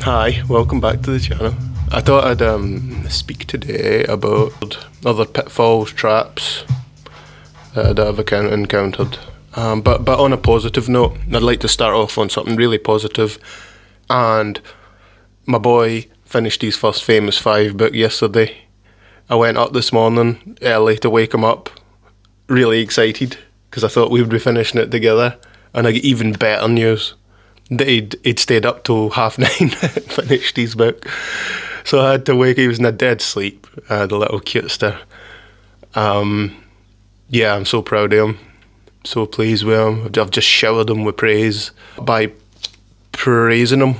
Hi, welcome back to the channel. I thought I'd speak today about other pitfalls, traps that I've encountered. But on a positive note, I'd like to start off on something really positive. And my boy finished his first Famous Five book yesterday. I went up this morning early to wake him up, really excited, because I thought we would be finishing it together. And I get even better news. He'd stayed up till 9:30 and finished his book. So I had to wake, he was in a dead sleep, the little cutester. Yeah, I'm so proud of him, so pleased with him. I've just showered him with praise. By praising him,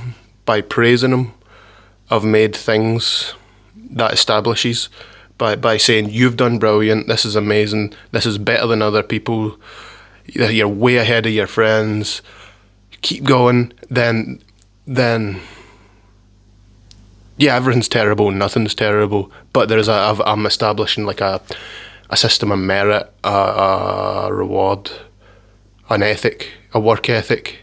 I've made things that establishes. By saying, you've done brilliant, this is amazing, this is better than other people, you're way ahead of your friends, keep going, then yeah, everything's terrible, nothing's terrible, but I'm establishing like a system of merit, a reward, an ethic, a work ethic.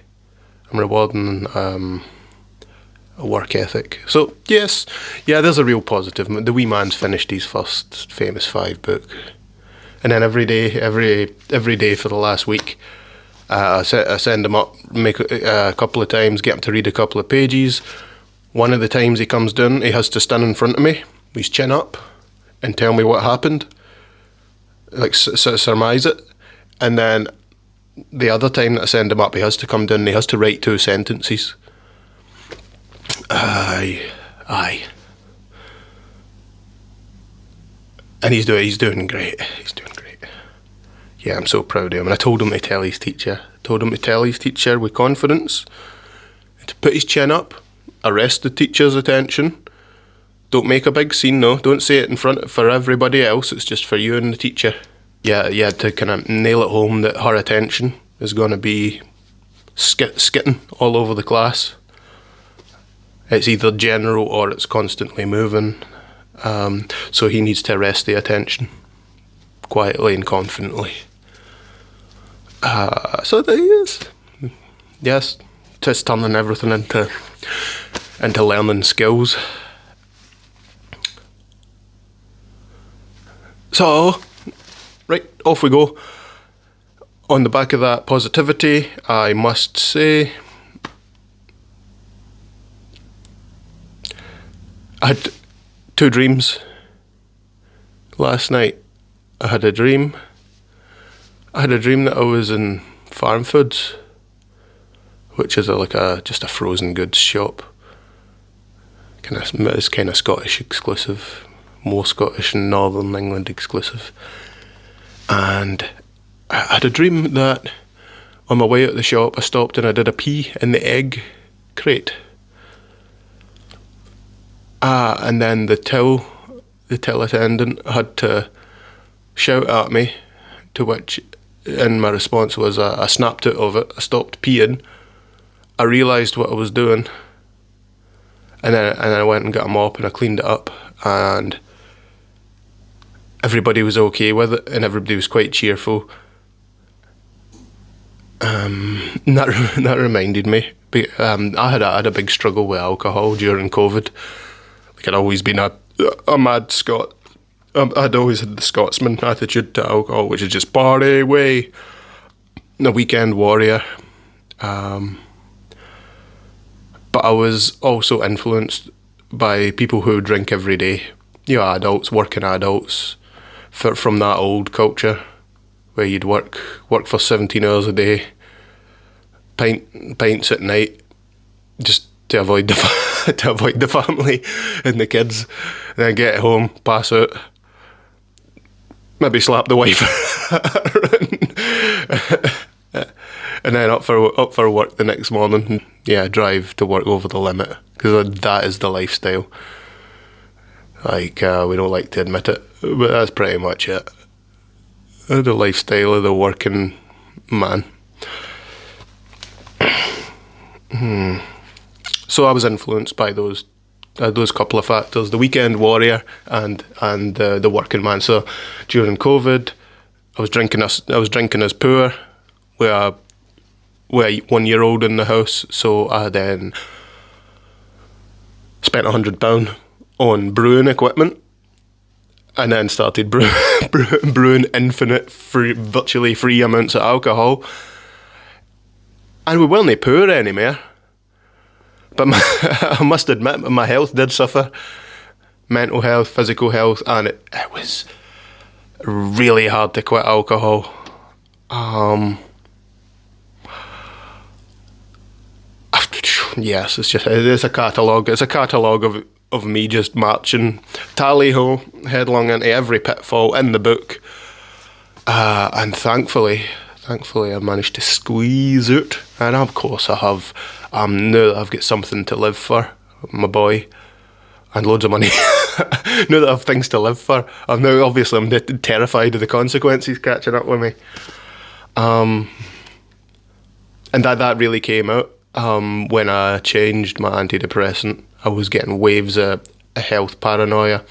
I'm rewarding a work ethic. So yes, yeah, there's a real positive. The wee man's finished his first Famous Five book, and then every day for the last week, I send him up, make a couple of times, get him to read a couple of pages. One of the times he comes down, he has to stand in front of me, with his chin up, and tell me what happened, like surmise it. And then the other time that I send him up, he has to come down and he has to write 2 sentences. Aye. And he's doing great. Yeah, I'm so proud of him. And I told him to tell his teacher. With confidence. To put his chin up, arrest the teacher's attention. Don't make a big scene, no. Don't say it in front for everybody else. It's just for you and the teacher. Yeah, to kind of nail it home that her attention is going to be skitting all over the class. It's either general or it's constantly moving. So he needs to arrest the attention quietly and confidently. So there he is. Yes, just turning everything into learning skills. So, right, off we go. On the back of that positivity, I must say, I had 2 dreams last night. I had a dream that I was in Farm Foods, which is just a frozen goods shop. It's kind of Scottish exclusive, more Scottish and Northern England exclusive. And I had a dream that on my way out the shop, I stopped and I did a pee in the egg crate. And then the till attendant had to shout at me, to which, and my response was I snapped out of it. I stopped peeing. I realised what I was doing, and then I went and got a mop and I cleaned it up, and everybody was okay with it, and everybody was quite cheerful. And that reminded me. I had a big struggle with alcohol during COVID. Like, I'd always been a mad Scot. I'd always had the Scotsman attitude to alcohol, which is just party away, a weekend warrior. But I was also influenced by people who drink every day. Adults, working adults, from that old culture where you'd work for 17 hours a day, pints at night, just to avoid the family and the kids, and then get home, pass out, maybe slap the wife, and then up for work the next morning. Yeah, drive to work over the limit, because that is the lifestyle. Like, we don't like to admit it, but that's pretty much it. The lifestyle of the working man. So I was influenced by those couple of factors: the weekend warrior and the working man. So during COVID, I was drinking as poor, with a 1-year-old in the house. So I then spent £100 on brewing equipment, and then started brewing infinite, virtually free amounts of alcohol. And we weren't poor anymore. But I must admit, my health did suffer. Mental health, physical health, and it was really hard to quit alcohol. Yes, it's a catalogue. It's a catalogue of me just marching tally-ho headlong into every pitfall in the book. And thankfully I managed to squeeze out. And of course I have. Now that I've got something to live for, my boy, and loads of money. Now that I have things to live for, I'm terrified of the consequences catching up with me. And that really came out when I changed my antidepressant. I was getting waves of health paranoia. I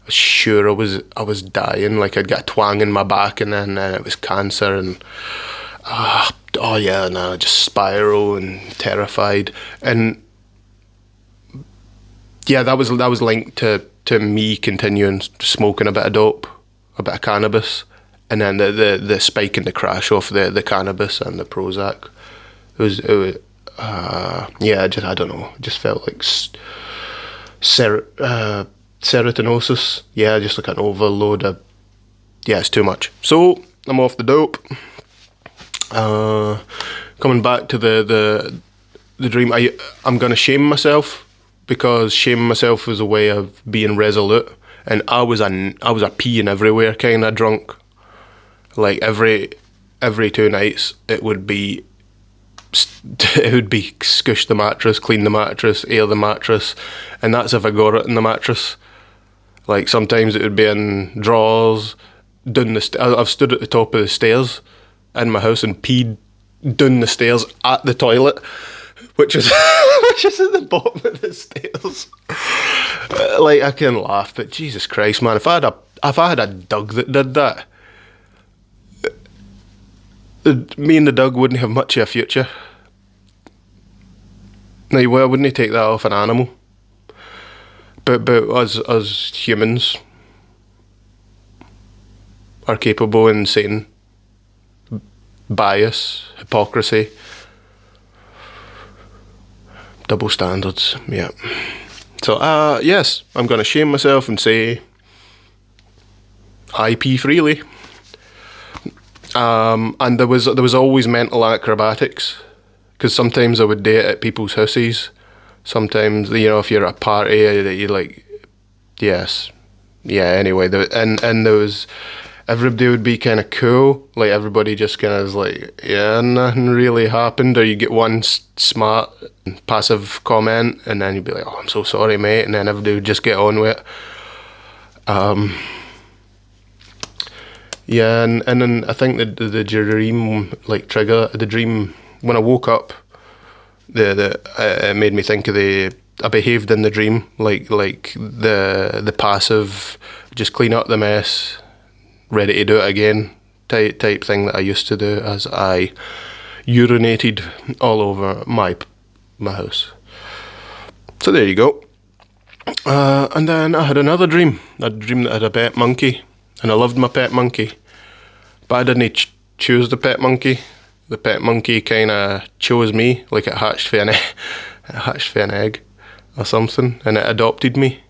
was sure I was dying, like I'd got a twang in my back, and then it was cancer, and I just spiral and terrified. And yeah, that was linked to me continuing smoking a bit of dope, a bit of cannabis, and then the spike in the crash off the cannabis and the Prozac. It was I don't know, it just felt like serotonosis. Yeah, just like an overload of, it's too much. So I'm off the dope. Coming back to the dream, I'm gonna shame myself, because shaming myself was a way of being resolute, and I was a peeing everywhere kind of drunk. Like every 2 nights it would be squish the mattress, clean the mattress, air the mattress, and that's if I got it in the mattress. Like sometimes it would be in drawers, down I've stood at the top of the stairs in my house and peed down the stairs at the toilet, which is at the bottom of the stairs. Like, I can laugh, but Jesus Christ, man, if I had a dog that did that, me and the dog wouldn't have much of a future. Now, why wouldn't he take that off an animal? But us humans are capable in saying bias, hypocrisy, double standards, yeah. So, yes, I'm going to shame myself and say I pee freely. And there was always mental acrobatics, because sometimes I would do it at people's houses. Sometimes, if you're at a party, you're like, yes, yeah. Anyway, and there was, everybody would be kind of cool. Like everybody just kind of is like, yeah, nothing really happened. Or you get one smart passive comment, and then you'd be like, oh, I'm so sorry, mate, and then everybody would just get on with it. Yeah, and then I think the dream, like trigger, the dream, when I woke up, it made me think of I behaved in the dream like the passive, just clean up the mess, ready to do it again type thing that I used to do as I urinated all over my house. So there you go. And then I had another dream. A dream that had a pet monkey. And I loved my pet monkey, but I didn't choose the pet monkey. The pet monkey kind of chose me, like it hatched for an egg or something, and it adopted me.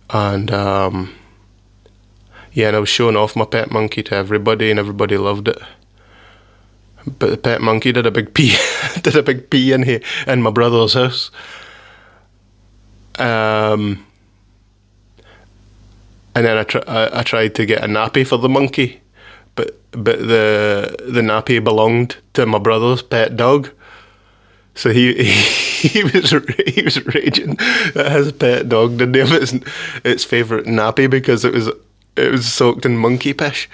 And and I was showing off my pet monkey to everybody, and everybody loved it. But the pet monkey did a big pee, in my brother's house. And then I tried to get a nappy for the monkey, but the nappy belonged to my brother's pet dog, so he was raging that his pet dog didn't have its favourite nappy because it was soaked in monkey piss.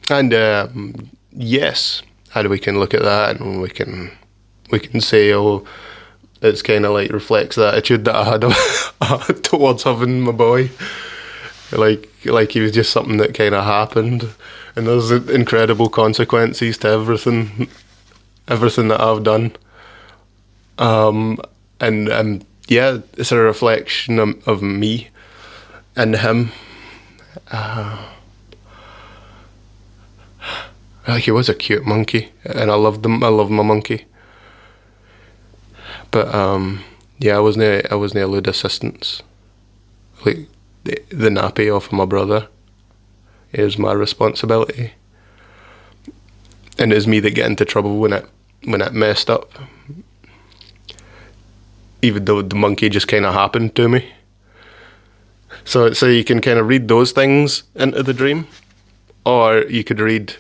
And yes, and we can look at that and we can say, oh, it's kind of like reflects the attitude that I had towards having my boy. Like he was just something that kind of happened, and there's incredible consequences to everything that I've done. And yeah, it's a reflection of me and him. Like, he was a cute monkey, and I loved him. I love my monkey. But yeah, I wasn't allowed assistance. Like, the nappy off of my brother is my responsibility, and it was me that got into trouble when it messed up. Even though the monkey just kind of happened to me. So you can kind of read those things into the dream, or you could read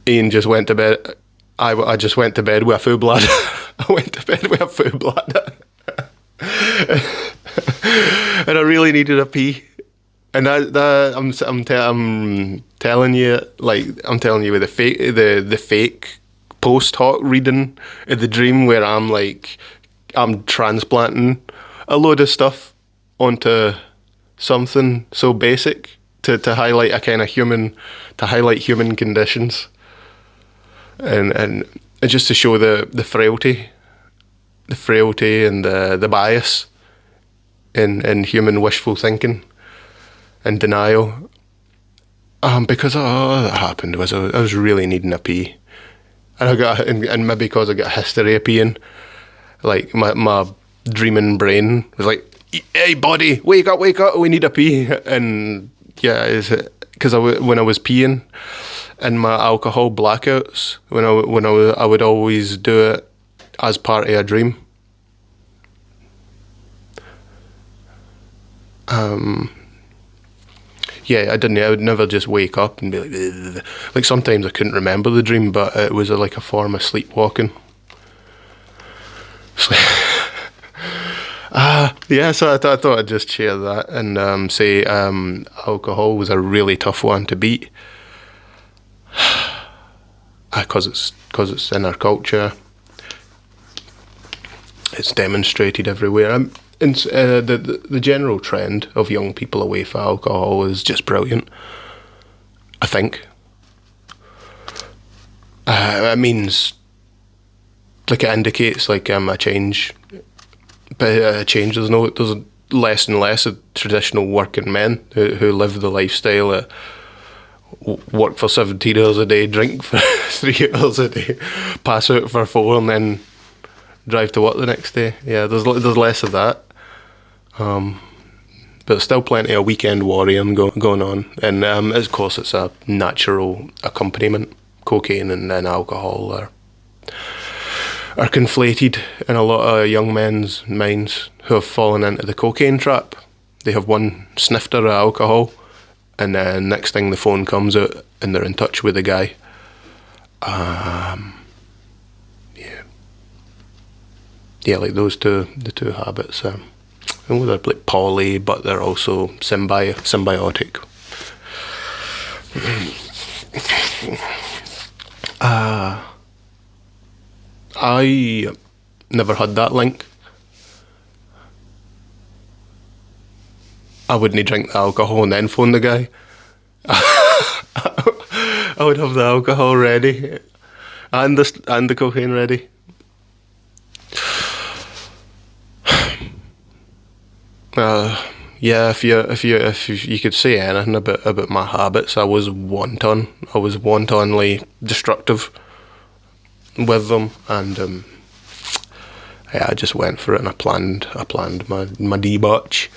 Ian just went to bed. I just went to bed with a full bladder. I went to bed with a full bladder. And I really needed a pee. And I'm telling you, like, I'm telling you with the fake post hoc reading of the dream, where I'm transplanting a load of stuff onto something so basic to highlight a kind of human conditions, and just to show the frailty and the bias in human wishful thinking and denial. Because all that happened was I was really needing a pee, and maybe because I got a history of peeing, like my dreaming brain was like, "Hey, body, wake up, we need a pee." And yeah, because when I was peeing in my alcohol blackouts, I would always do it as part of a dream. Yeah, I would never just wake up and be like, ugh. Like, sometimes I couldn't remember the dream, but it was like a form of sleepwalking. Yeah, so I thought I'd just share that and say alcohol was a really tough one to beat, because it's in our culture. It's demonstrated everywhere. The general trend of young people away from alcohol is just brilliant, I think. It means, like, it indicates like a change, but a change. There's less and less of traditional working men who live the lifestyle of work for 17 hours a day, drink for 3 hours a day, pass out for 4, and then drive to work the next day. Yeah, there's less of that. But still plenty of weekend warrior going on, and of course it's a natural accompaniment. Cocaine and alcohol are conflated in a lot of young men's minds who have fallen into the cocaine trap. They have one snifter of alcohol, and then next thing the phone comes out and they're in touch with the guy. Yeah, like the two habits. They're like poly, but they're also symbiotic. I never had that link. I wouldn't drink the alcohol and then phone the guy. I would have the alcohol ready and the cocaine ready. Yeah, if you could say anything about my habits, I was wantonly destructive with them, and yeah, I just went for it, and I planned my debauch.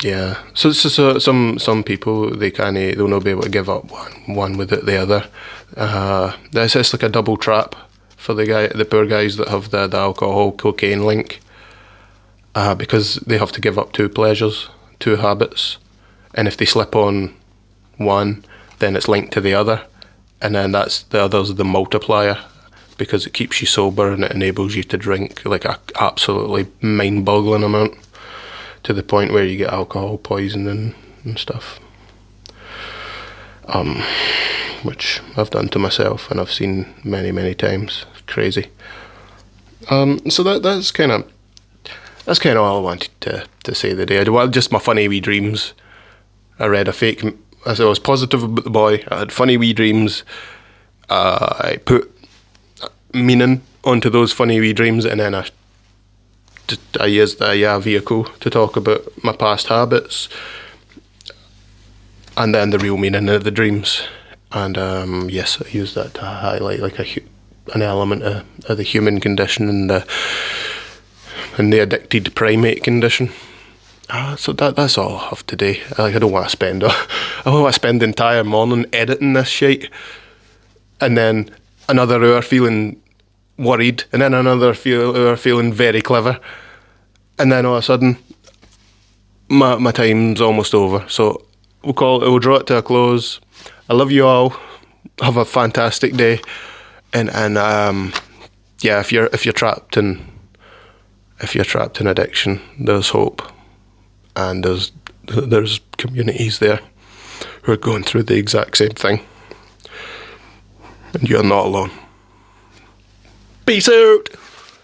Yeah, so some people, they'll not be able to give up one without the other. It's like a double trap for the poor guys that have the alcohol cocaine link, because they have to give up two pleasures, two habits, and if they slip on one, then it's linked to the other, and then that's the other's the multiplier, because it keeps you sober and it enables you to drink like a absolutely mind-boggling amount, to the point where you get alcohol poisoning and stuff. Which I've done to myself and I've seen many times. It's crazy. So that's kind of all I wanted to say today. Well, just my funny wee dreams. I read a fake. I was positive about the boy. I had funny wee dreams. I put meaning onto those funny wee dreams, and then I used a vehicle to talk about my past habits, and then the real meaning of the dreams. And yes, I used that to highlight like an element of the human condition and the addicted primate condition. So that's all I have today. I don't want to spend the entire morning editing this shit, and then another hour feeling worried, and then another hour feeling very clever, and then all of a sudden my time's almost over. So we'll draw it to a close. I love you all. Have a fantastic day, and yeah, if you're trapped in addiction, there's hope. And there's communities there who are going through the exact same thing. And you're not alone. Peace out!